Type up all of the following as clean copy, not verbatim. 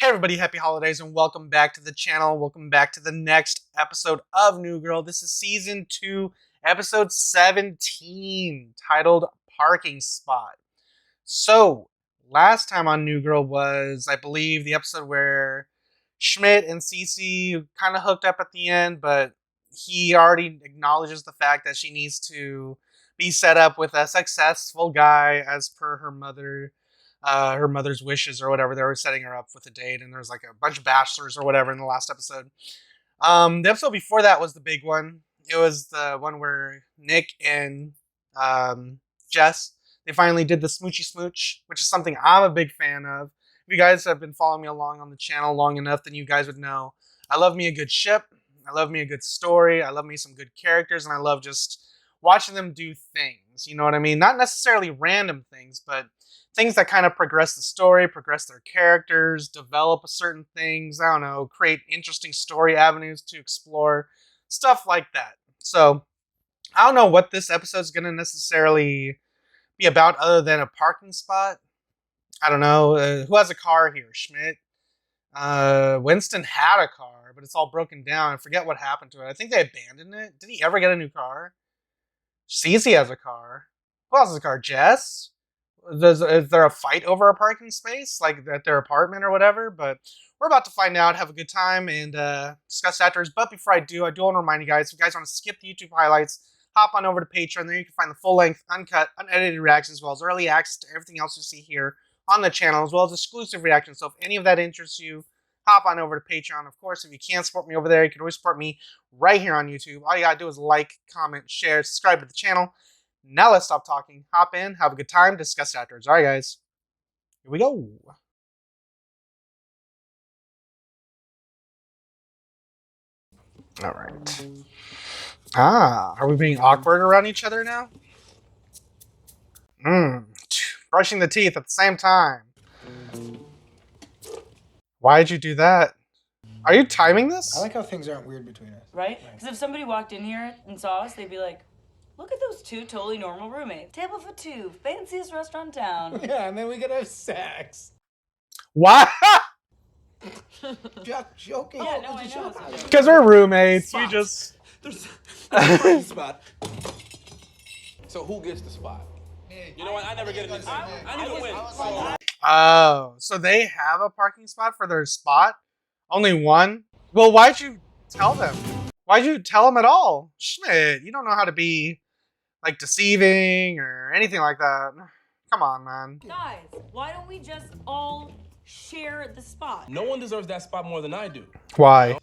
Hey everybody, happy holidays and welcome back to the channel. Welcome back to the next episode of New Girl. This is season 2, episode 17, titled Parking Spot. So, last time on New Girl was, I believe, the episode where Schmidt and Cece kind of hooked up at the end, but he already acknowledges the fact that she needs to be set up with a successful guy as per her mother's wishes or whatever. They were setting her up with a date, and there was like a bunch of bachelors or whatever in the last episode. The episode before that was the big one. It was the one where Nick and Jess, they finally did the smoochy smooch, which is something I'm a big fan of. If you guys have been following me along on the channel long enough, then you guys would know I love me a good ship. I love me a good story. I love me some good characters, and I love just watching them do things. You know what I mean? Not necessarily random things, but things that kind of progress the story, progress their characters, develop certain things, I don't know, create interesting story avenues to explore, stuff like that. So, I don't know what this episode's going to necessarily be about other than a parking spot. I don't know. Who has a car here? Schmidt? Winston had a car, but it's all broken down. I forget what happened to it. I think they abandoned it. Did he ever get a new car? Cece has a car. Who else has a car? Jess? Is there a fight over a parking space, like at their apartment or whatever? But we're about to find out, have a good time, and discuss afterwards. But before I do want to remind you guys, if you guys want to skip the YouTube highlights, hop on over to Patreon. There you can find the full-length, uncut, unedited reactions, as well as early access to everything else you see here on the channel, as well as exclusive reactions. So if any of that interests you, hop on over to Patreon. Of course, if you can't support me over there, you can always support me right here on YouTube. All you gotta do is like, comment, share, subscribe to the channel. Now let's stop talking, hop in, have a good time, discuss afterwards. Alright guys, here we go. Alright. Are we being awkward around each other now? Brushing the teeth at the same time. Why'd you do that? Are you timing this? I like how things aren't weird between us. Right? Because if somebody walked in here and saw us, they'd be like, look at those two totally normal roommates. Table for two, fanciest restaurant in town. Yeah, and then we could have sex. Why? Just joking. Yeah, no, I know. Because we're roommates. We just... There's a parking spot. So who gets the spot? You know what? I never get it. I need to win. Oh, so they have a parking spot for their spot? Only one? Well, why'd you tell them? Why'd you tell them at all? Schmidt, you don't know how to be, like, deceiving or anything like that. Come on, man. Guys, why don't we just all share the spot? No one deserves that spot more than I do. Why?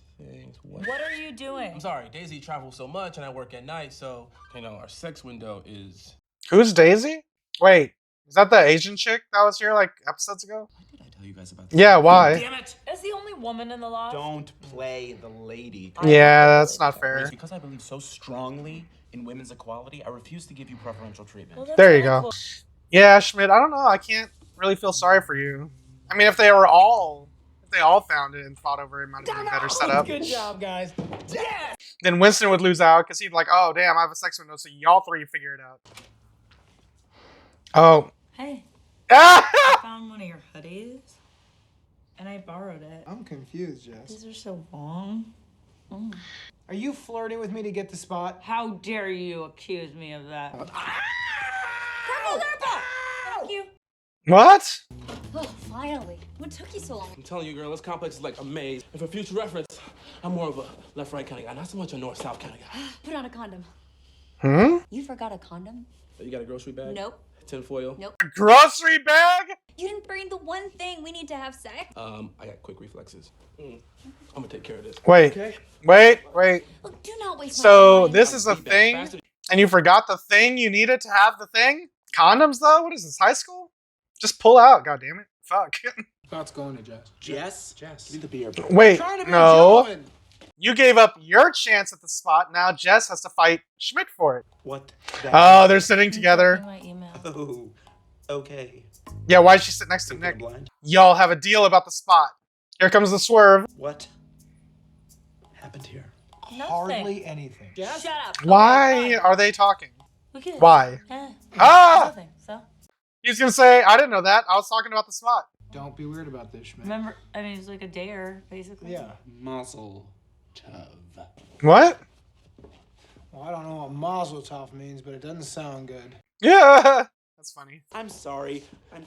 What are you doing? I'm sorry, Daisy travels so much and I work at night, so, our sex window is... Who's Daisy? Wait, is that the Asian chick that was here, like, episodes ago? Why did I tell you guys about this? Yeah, why? Damn it! As the only woman in the loft? Don't play the lady. Yeah, that's not fair. Because I believe so strongly in women's equality, I refuse to give you preferential treatment. Well, that's There you really go. cool. Yeah, Schmidt, I don't know. I can't really feel sorry for you. I mean, if they all found it and fought over it, might have been a better setup. Good job, guys. Yeah! Then Winston would lose out because he'd be like, oh, damn, I have a sex window, so y'all three figure it out. Oh. Hey, I found one of your hoodies, and I borrowed it. I'm confused, Jess. These are so long. Are you flirting with me to get the spot? How dare you accuse me of that? Thank you. What? Oh, finally. What took you so long? I'm telling you, girl, this complex is like a maze. And for future reference, I'm more of a left-right kind of guy, not so much a north-south kind of guy. Put on a condom. You forgot a condom? You got a grocery bag? Nope. Tinfoil? Nope. A grocery bag? You didn't bring the one thing we need to have sex. I got quick reflexes. I'm gonna take care of this. Wait, Okay? wait. Look, do not waste my So time. this is a thing, and you forgot the thing you needed to have the thing? Condoms, though? What is this, high school? Just pull out, goddammit. Fuck. Spot's going to Jess. Jess? Jess. Give me the beer. Wait, Trying to be no. genuine. You gave up your chance at the spot. Now Jess has to fight Schmidt for it. What? Oh, they're sitting together. My email. Oh, okay. Yeah, why'd she sit next to Think I'm Nick? blind? Y'all have a deal about the spot. Here comes the swerve. What happened here? Nothing. Hardly anything. Shut up. Why Okay, are they talking? fine. Look at Why? Eh, Ah! nothing, so. He was gonna say, I didn't know that. I was talking about the spot. Don't be weird about this, Schmidt. Remember, I mean, it's like a dare, basically. Yeah. Mazel tov. What? Well, I don't know what mazel tov means, but it doesn't sound good. Yeah. That's funny. I'm sorry. I'm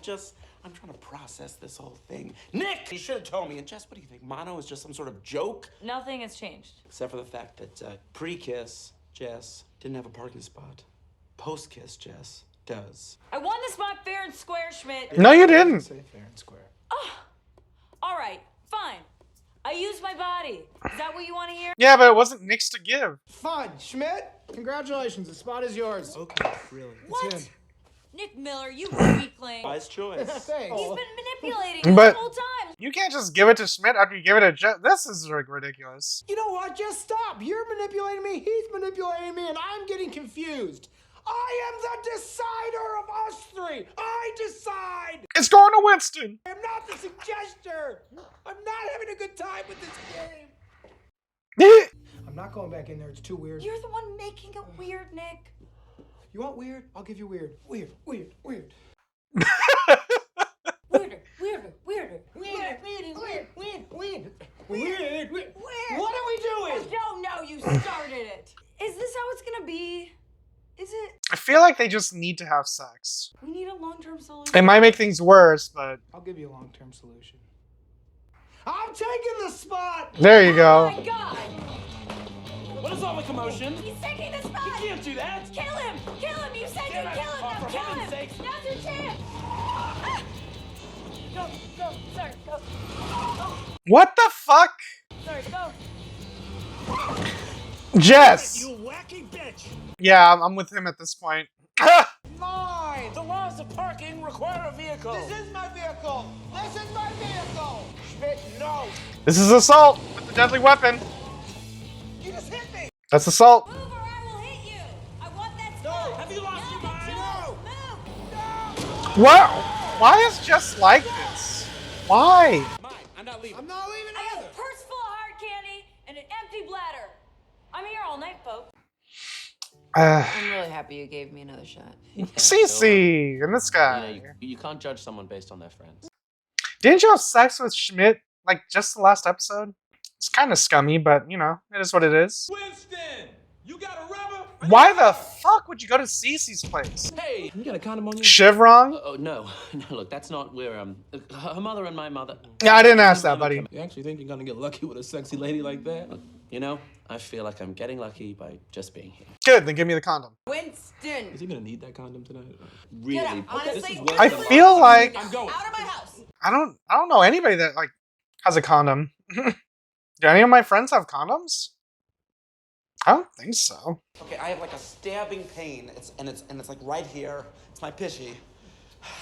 trying to process this whole thing. Nick! You should have told me. And Jess, what do you think? Mono is just some sort of joke? Nothing has changed. Except for the fact that pre-kiss, Jess didn't have a parking spot. Post-kiss, Jess does. I won the spot fair and square, Schmidt. No, you didn't. Say fair and square. All right, fine. I used my body. Is that what you want to hear? Yeah, but it wasn't Nick's to give. Fine, Schmidt. Congratulations, the spot is yours. Okay, really. What? It's in. Nick Miller, you weakling. Wise choice. Thanks. He's been manipulating you But- the whole time. You can't just give it to Schmidt after you give it to Jeff. This is like ridiculous. You know what? Just stop. You're manipulating me, he's manipulating me, and I'm getting confused. I am the decider of us three. I decide. It's going to Winston. I'm not the suggester. I'm not having a good time with this game. I'm not going back in there. It's too weird. You're the one making it weird, Nick. You want weird? I'll give you weird. Weird, weird, weird. Weirder, weirder, weirder, Weird, weirder. weird, weird, weird, weird, weird. What are we doing? No, no, you started it. Is this how it's gonna be? Is it? I feel like they just need to have sex. We need a long-term solution. It might make things worse, but I'll give you a long-term solution. I'm taking the spot. there you Oh go. my God! What is all the commotion? He's taking the spot. You can't do that. Kill him! Kill him! You said Damn you'd it. kill him! Oh, Now for kill heaven's him! sakes. Now's your chance! Ah! Go, go, sorry, go. What the fuck? Sorry, go. Jess. You wacky bitch. Yeah, I'm with him at this point. Mine. The laws of parking require a vehicle. This is my vehicle. This is my vehicle. Schmidt, no. This is assault with a deadly weapon. You just hit me. That's assault. Move or I will hit you! I want that spot! Have you lost your mind? No. Move! What? Why is Jess like this? Why? Mine. I'm not leaving. I'm not leaving I have either. a purse full of hard candy and an empty bladder. I'm here all night, folks. I'm really happy you gave me another shot. Cece and this guy. You can't judge someone based on their friends. Didn't you have sex with Schmidt like just the last episode? It's kind of scummy, but you know, it is what it is. Winston, you got a rubber? Why the fuck would you go to Cece's place? Hey, you got a condom on you? Chevron? Oh no, no. Look, that's not where her mother and my mother. Yeah, I didn't ask that, buddy. You actually think you're gonna get lucky with a sexy lady like that? Look, you know, I feel like I'm getting lucky by just being here. Good, then give me the condom. Winston! Is he gonna need that condom tonight? Really? Get up. Honestly, worse I than feel like I'm going. Out of my house! I don't know anybody that like has a condom. Do any of my friends have condoms? I don't think so. Okay, I have like a stabbing pain. It's like right here. It's my pishy.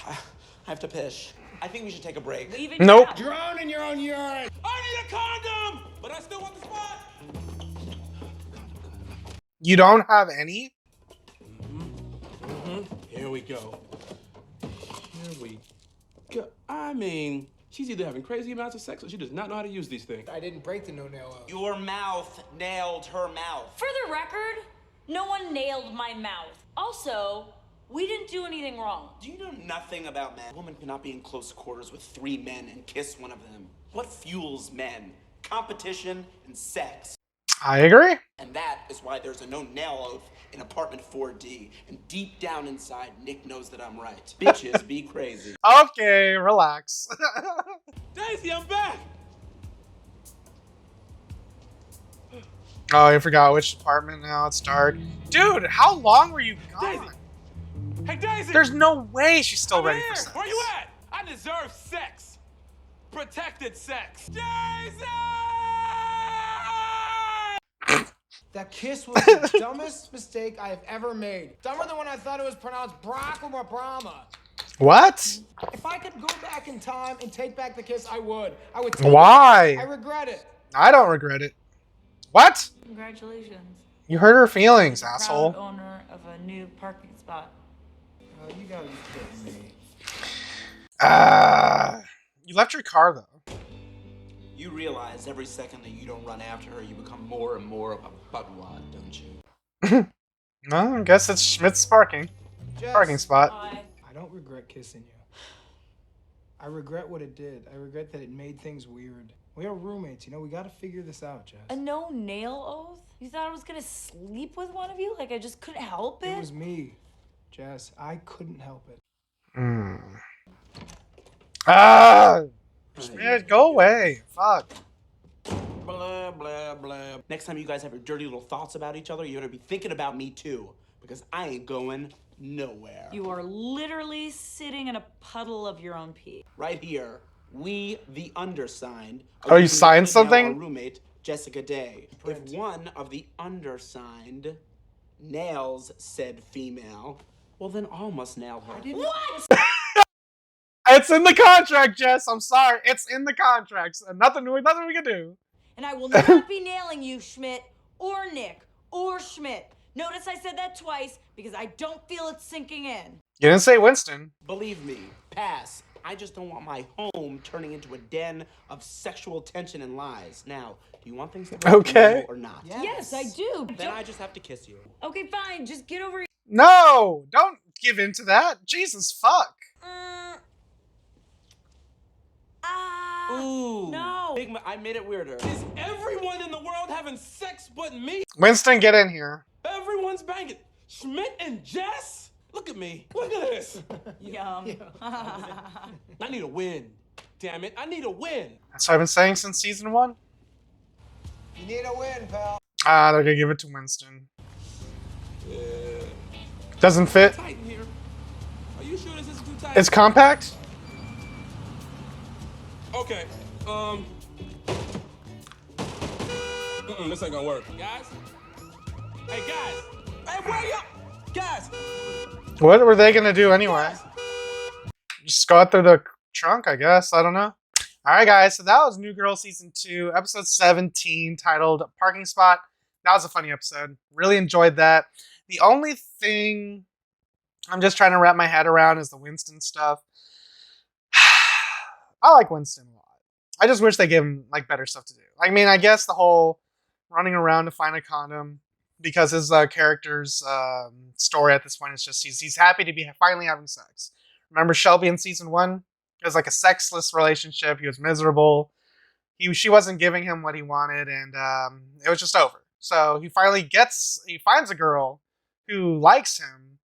I have to pish. I think we should take a break. Leave it Nope. now. Drown in your own urine. I need a condom, but I still want the spot. You don't have any? Here we go. Here we go. I mean, she's either having crazy amounts of sex or she does not know how to use these things. I didn't break the no-nail out. Your mouth nailed her mouth. For the record, no one nailed my mouth. Also, we didn't do anything wrong. Do you know nothing about men? A woman cannot be in close quarters with 3 men and kiss one of them. What fuels men? Competition and sex. I agree. And that is why there's a no-nail oath in apartment 4D. And deep down inside, Nick knows that I'm right. Bitches be crazy. Okay, relax. Daisy, I'm back. Oh, I forgot which apartment now. It's dark. Dude, how long were you gone? Daisy. Hey, Daisy. There's no way she's still I'm ready here. for sex. Where you at? I deserve sex. Protected sex. Daisy! That kiss was the dumbest mistake I have ever made. Dumber than when I thought it was pronounced Brahma Brahma. What? If I could go back in time and take back the kiss, I would. I would take it. Why? I regret it. I don't regret it. What? Congratulations. You hurt her feelings, Proud asshole. owner of a new parking spot. Oh, you gotta be kidding me. You left your car though. You realize every second that you don't run after her, you become more and more of a buttwad, don't you? Well, I guess it's Schmidt's parking Jess, spot. Bye. I don't regret kissing you. I regret what it did. I regret that it made things weird. We are roommates, you know, we gotta figure this out, Jess. A no nail oath? You thought I was gonna sleep with one of you? Like I just couldn't help it? It was me, Jess. I couldn't help it. Ah! Schmidt, go away. Fuck. Blah, blah, blah. Next time you guys have your dirty little thoughts about each other, you're gonna be thinking about me too. Because I ain't going nowhere. You are literally sitting in a puddle of your own pee. Right here, we, the undersigned. Oh, you using signed the email something? Our roommate, Jessica Day. If one of the undersigned nails said female, well then all must nail her. What? It's in the contract, Jess. I'm sorry. It's in the contracts. Nothing we can do. And I will not be nailing you, Schmidt, or Nick, or Schmidt. Notice I said that twice because I don't feel it sinking in. You didn't say Winston. Believe me, pass. I just don't want my home turning into a den of sexual tension and lies. Now, do you want things to go Okay. or not? Yes, I do. Then I just have to kiss you. Okay, fine. Just get over it. No! Don't give in to that. Jesus, fuck. Ooh. No. I made it weirder. Is everyone in the world having sex but me? Winston, get in here. Everyone's banging. Schmidt and Jess? Look at me. Look at this. Yum. I need a win. Damn it. I need a win. That's what I've been saying since season 1. You need a win, pal. Ah, they're gonna give it to Winston. Doesn't fit. Tight in here. Are you sure this isn't too tight? It's compact? Okay. This ain't gonna work. Guys? Hey, guys. Hey, where you? Guys. What were they gonna do anyway? Just go out through the trunk, I guess. I don't know. Alright, guys. So that was New Girl Season 2, Episode 17, titled Parking Spot. That was a funny episode. Really enjoyed that. The only thing I'm just trying to wrap my head around is the Winston stuff. I like Winston a lot. I just wish they gave him like better stuff to do. I mean, I guess the whole running around to find a condom, because his character's story at this point is just he's happy to be finally having sex. Remember Shelby in season 1? It was like a sexless relationship. He was miserable. She wasn't giving him what he wanted, and it was just over. So he finds a girl who likes him,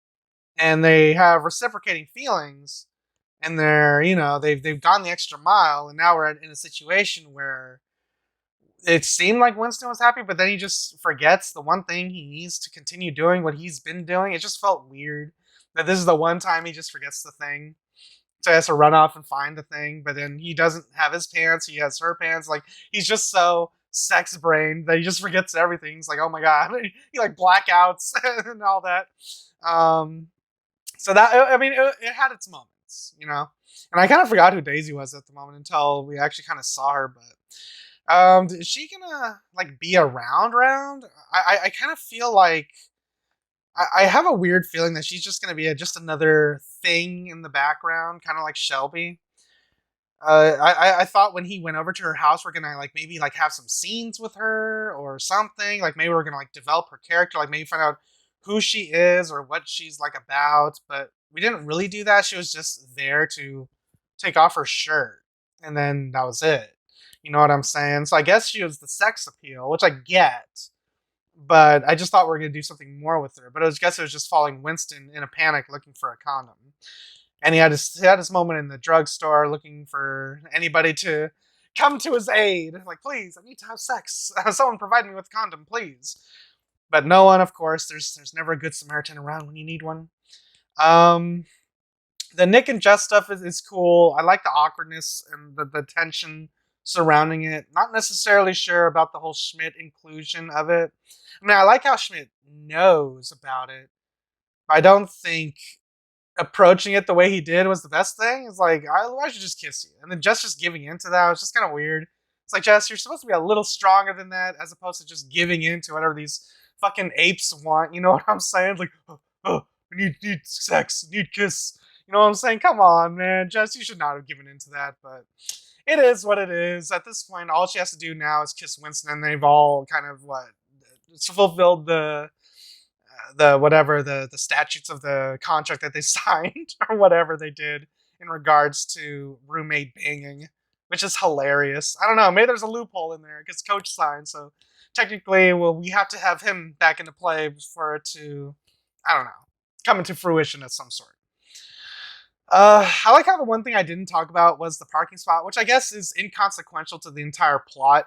and they have reciprocating feelings. And they've gone the extra mile, and now we're in a situation where it seemed like Winston was happy, but then he just forgets the one thing he needs to continue doing what he's been doing. It just felt weird that this is the one time he just forgets the thing. So he has to run off and find the thing, but then he doesn't have his pants, he has her pants. Like, he's just so sex-brained that he just forgets everything. He's like, oh my god. He like blackouts and all that. So that, I mean, it had its moments, you know? And I kind of forgot who Daisy was at the moment until we actually kind of saw her, but is she gonna like be around? I kind of feel like I have a weird feeling that she's just gonna be just another thing in the background, kind of like Shelby. I thought when he went over to her house, we're gonna like maybe like have some scenes with her or something. Like maybe we're gonna like develop her character, like maybe find out who she is or what she's like about. But we didn't really do that. She was just there to take off her shirt, and then that was it. You know what I'm saying? So I guess she was the sex appeal, which I get. But I just thought we were going to do something more with her. But I guess it was just following Winston in a panic looking for a condom. And he had this moment in the drugstore looking for anybody to come to his aid. Like, please, I need to have sex. Someone provide me with a condom, please. But no one, of course. There's never a good Samaritan around when you need one. The Nick and Jess stuff is cool. I like the awkwardness and the tension surrounding it. Not necessarily sure about the whole Schmidt inclusion of it. I mean, I like how Schmidt knows about it. I don't think approaching it the way he did was the best thing. It's like, I should just kiss you. And then just giving into that was just kind of weird. It's like, Jess, you're supposed to be a little stronger than that, as opposed to just giving in to whatever these fucking apes want. You know what I'm saying? Like, we need sex, need kiss. You know what I'm saying? Come on, man. Jess, you should not have given into that, but it is what it is. At this point, all she has to do now is kiss Winston, and they've all kind of fulfilled the statutes of the contract that they signed or whatever they did in regards to roommate banging, which is hilarious. I don't know, maybe there's a loophole in there because Coach signed, so technically, we have to have him back into play for it to, I don't know, come into fruition of some sort. I like how the one thing I didn't talk about was the parking spot, which I guess is inconsequential to the entire plot.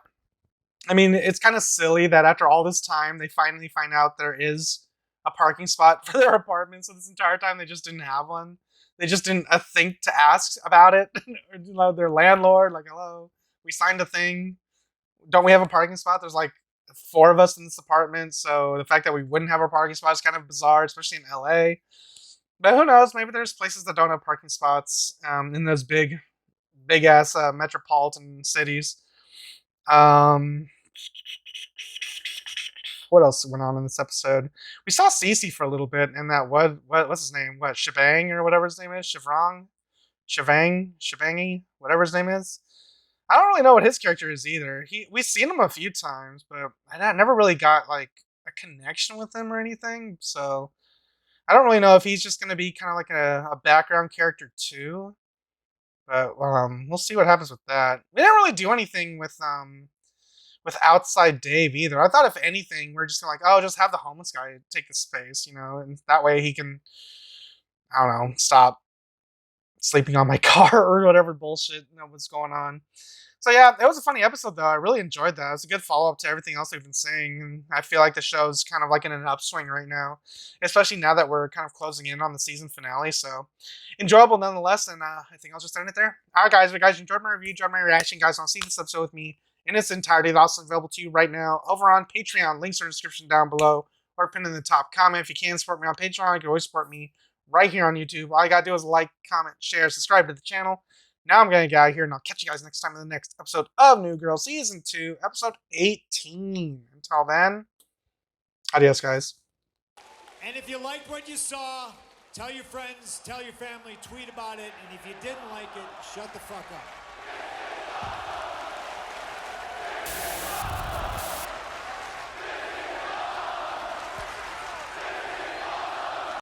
I mean, it's kind of silly that after all this time, they finally find out there is a parking spot for their apartment. So this entire time, they just didn't have one. They just didn't think to ask about it. Their landlord, like, hello, we signed a thing. Don't we have a parking spot? There's like 4 of us in this apartment. So the fact that we wouldn't have a parking spot is kind of bizarre, especially in LA. But who knows? Maybe there's places that don't have parking spots in those big ass metropolitan cities. What else went on in this episode? We saw Cece for a little bit, and that what's his name? What, Shebang or whatever his name is? Shevangy, whatever his name is. I don't really know what his character is either. We've seen him a few times, but I never really got like a connection with him or anything. So I don't really know if he's just going to be kind of like a background character too. But we'll see what happens with that. We didn't really do anything with outside Dave either. I thought if anything, we're just like, oh, just have the homeless guy take the space, and that way he can, I don't know, stop sleeping on my car or whatever bullshit was going on. So yeah, it was a funny episode though. I really enjoyed that. It was a good follow up to everything else we've been saying, and I feel like the show's kind of like in an upswing right now, especially now that we're kind of closing in on the season finale. So enjoyable nonetheless, and I think I'll just end it there. All right, guys, if you guys enjoyed my review, enjoyed my reaction, guys, want to see this episode with me in its entirety, it's also available to you right now over on Patreon. Links are in the description down below or pinned in the top comment. If you can support me on Patreon, you can always support me right here on YouTube. All you gotta do is like, comment, share, subscribe to the channel. Now I'm gonna get out of here, and I'll catch you guys next time in the next episode of New Girl Season 2, episode 18. Until then, adios, guys. And if you liked what you saw, tell your friends, tell your family, tweet about it, and if you didn't like it, shut the fuck up.